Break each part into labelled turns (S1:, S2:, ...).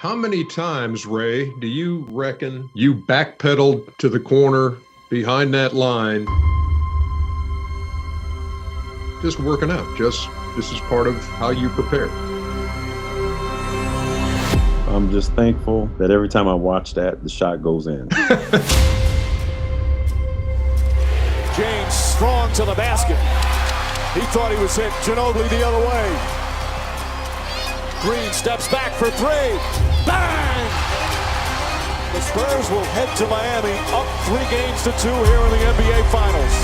S1: How many times, Ray, do you reckon you backpedaled to the corner behind that line? Just working out. This is part of how you prepare.
S2: I'm just thankful that every time I watch that, the shot goes in.
S3: James strong to the basket. He thought he was hit. Ginobili the other way. Green steps back for three. Bang! The Spurs will head to Miami up 3-2 here in the NBA Finals.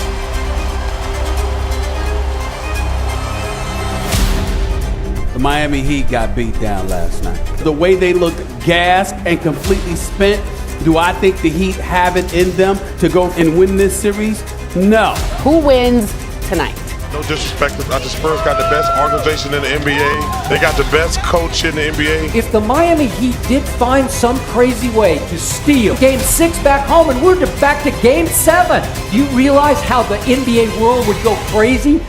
S4: The Miami Heat got beat down last night. The way they looked gassed and completely spent, do I think the Heat have it in them to go and win this series? No.
S5: Who wins tonight?
S6: No disrespect, the Spurs got the best organization in the NBA. They got the best coach in the NBA.
S7: If the Miami Heat did find some crazy way to steal Game 6 back home and we're back to Game 7, do you realize how the NBA world would go crazy?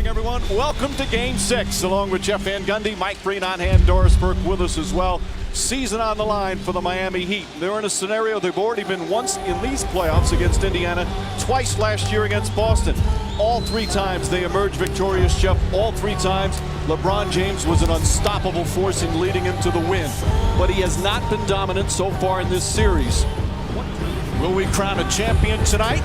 S3: Everyone, welcome to Game 6, along with Jeff Van Gundy, Mike Breen on hand, Doris Burke with us as well. Season on the line for the Miami Heat. They're in a scenario they've already been once in these playoffs against Indiana, twice last year against Boston. All 3 times they emerged victorious, Jeff. All 3 times LeBron James was an unstoppable force in leading him to the win. But he has not been dominant so far in this series. Will we crown a champion tonight?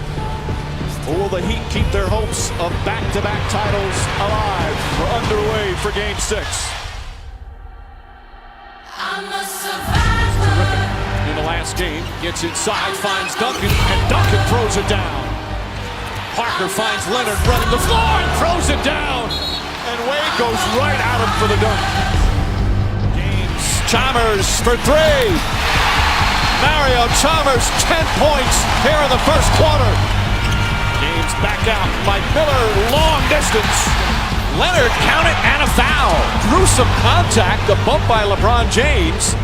S3: Or will the Heat keep their hopes of back-to-back titles alive? We're underway for Game 6. Terrific. In the last game, gets inside, finds Duncan, and Duncan throws it down. Parker finds Leonard running the floor and throws it down. And Wade goes right at him for the dunk. James Chalmers for 3. Mario Chalmers, 10 points here in the first quarter. James back out by Miller, long distance. Leonard, count it, and a foul. Gruesome contact, the bump by LeBron James.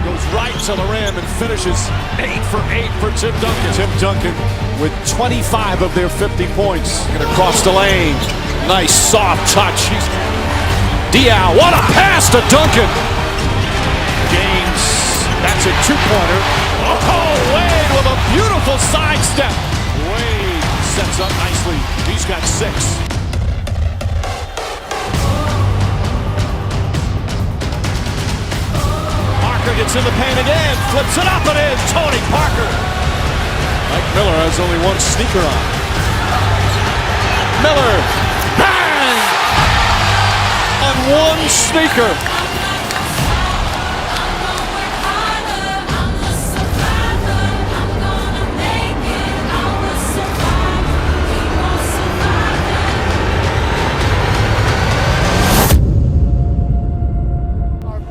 S3: Goes right to the rim and finishes 8 for 8 for Tim Duncan. Tim Duncan with 25 of their 50 points. Gonna cross the lane. Nice soft touch. Diaw, what a pass to Duncan. James, that's a 2-pointer. Oh, Wade with a beautiful sidestep. Wade sets up nicely. He's got 6. Parker gets in the paint again, flips it up and in. Tony Parker. Mike Miller has only 1 sneaker on. Miller, bang! On 1 sneaker.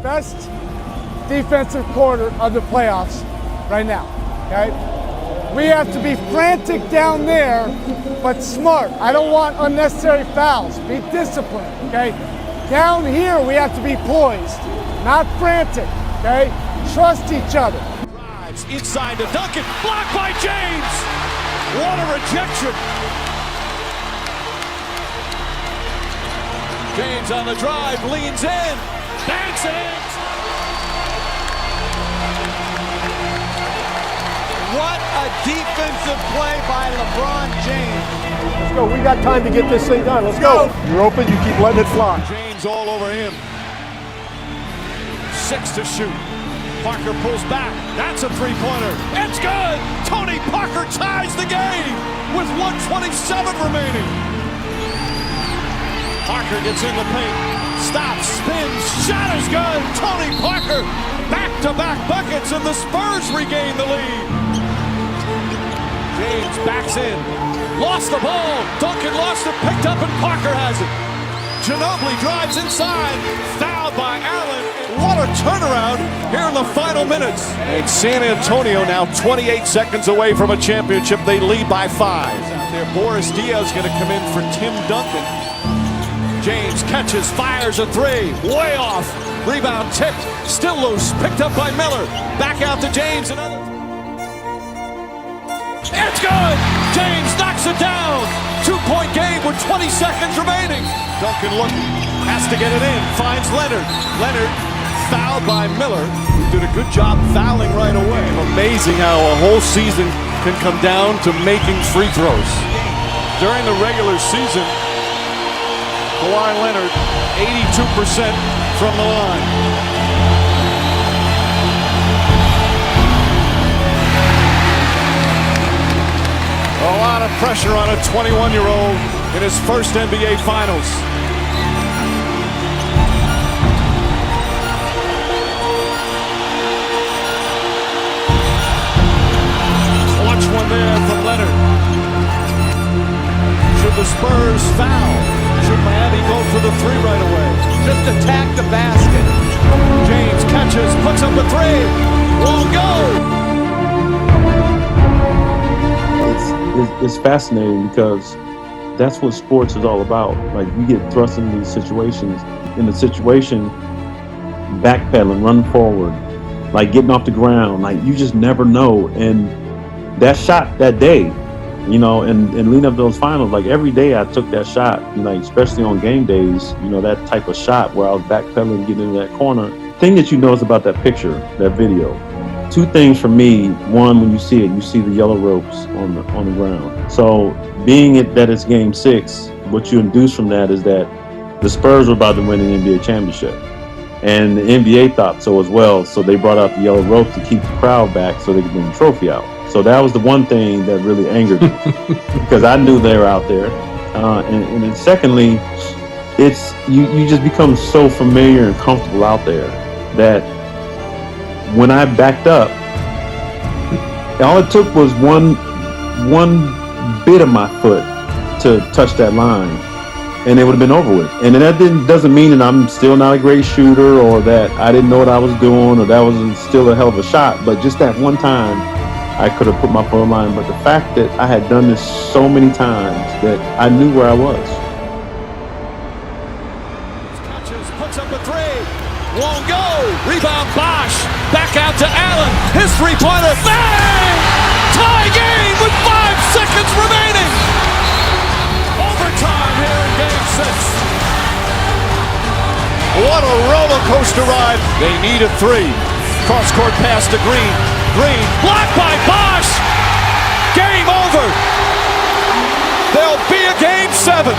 S8: Best defensive quarter of the playoffs right now, okay? We have to be frantic down there, but smart. I don't want unnecessary fouls. Be disciplined, okay? Down here, we have to be poised, not frantic, okay? Trust each other.
S3: Drives inside to Duncan, blocked by James. What a rejection. James on the drive, leans in. Banks it in.
S9: What a defensive play by LeBron James.
S8: Let's go. We got time to get this thing done. Let's go. You're open. You keep letting it fly.
S3: James all over him. 6 to shoot. Parker pulls back. That's a 3-pointer. It's good. Tony Parker ties the game with 1:27 remaining. Parker gets in the paint. Stops, spins, shot is good. Tony Parker, back-to-back buckets, and the Spurs regain the lead. James backs in, lost the ball. Duncan lost it, picked up, and Parker has it. Ginobili drives inside, fouled by Allen. What a turnaround here in the final minutes. And San Antonio now 28 seconds away from a championship. They lead by 5. Out there, Boris Diaw going to come in for Tim Duncan. James catches, fires a 3, way off. Rebound tipped, still loose, picked up by Miller. Back out to James, another. It's good! James knocks it down. 2-point game with 20 seconds remaining. Duncan looking. Has to get it in. Finds Leonard. Leonard fouled by Miller, who did a good job fouling right away. Amazing how a whole season can come down to making free throws. During the regular season, Kawhi Leonard, 82% from the line. A lot of pressure on a 21-year-old in his first NBA Finals. Watch one there from Leonard. Should the Spurs foul? Should Miami go for the three right away?
S9: Just attack the basket.
S3: James catches, puts up a three. Won't go.
S2: It's fascinating because that's what sports is all about. Like, you get thrust in these situations, backpedaling, running forward, like getting off the ground. Like, you just never know. And that shot that day, you know, and leading up to those finals, like every day I took that shot, you know, especially on game days, you know, that type of shot where I was backpedaling, getting into that corner. Thing that you notice about that picture, that video, two things for me. One, when you see it, you see the yellow ropes on the ground. So being that it's game 6, what you induce from that is that the Spurs were about to win an NBA championship. And the NBA thought so as well. So they brought out the yellow ropes to keep the crowd back so they could bring the trophy out. So that was the one thing that really angered me because I knew they were out there. And then secondly, it's you just become so familiar and comfortable out there that when I backed up, all it took was one bit of my foot to touch that line, and it would have been over with. And that doesn't mean that I'm still not a great shooter or that I didn't know what I was doing or that was still a hell of a shot. But just that one time, I could have put my foot on the line. But the fact that I had done this so many times that I knew where I was.
S3: Puts up a three. Won't go. Rebound Bosh. Back out to Allen. His three-pointer. Bang! Tie game with 5 seconds remaining. Overtime here in Game 6. What a roller coaster ride. They need a three. Cross-court pass to Green. Green blocked by Bosh. Game over. There'll be a Game 7.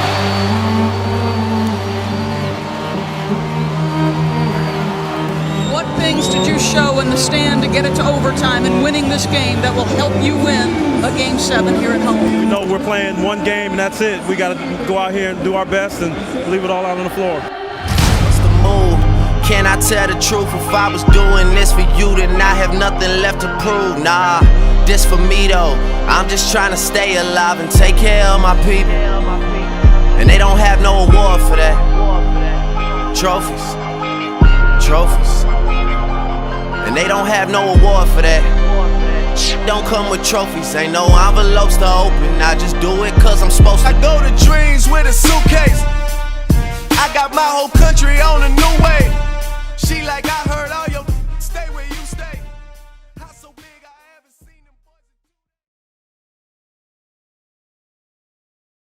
S10: What things did you show in the stand to get it to overtime and winning this game that will help you win a Game 7 here at home?
S11: We know we're playing one game and that's it. We got to go out here and do our best and leave it all out on the floor.
S12: What's the move? Can I tell the truth? If I was doing this for you, then I have nothing left to prove. Nah, this for me though. I'm just trying to stay alive and take care of my people. And they don't have no award for that. Trophies. And they don't have no award for that. Don't come with trophies, ain't no envelopes to open. I just do it cause I'm supposed to. I go to dreams with a suitcase. I got my whole country on a new way. She like I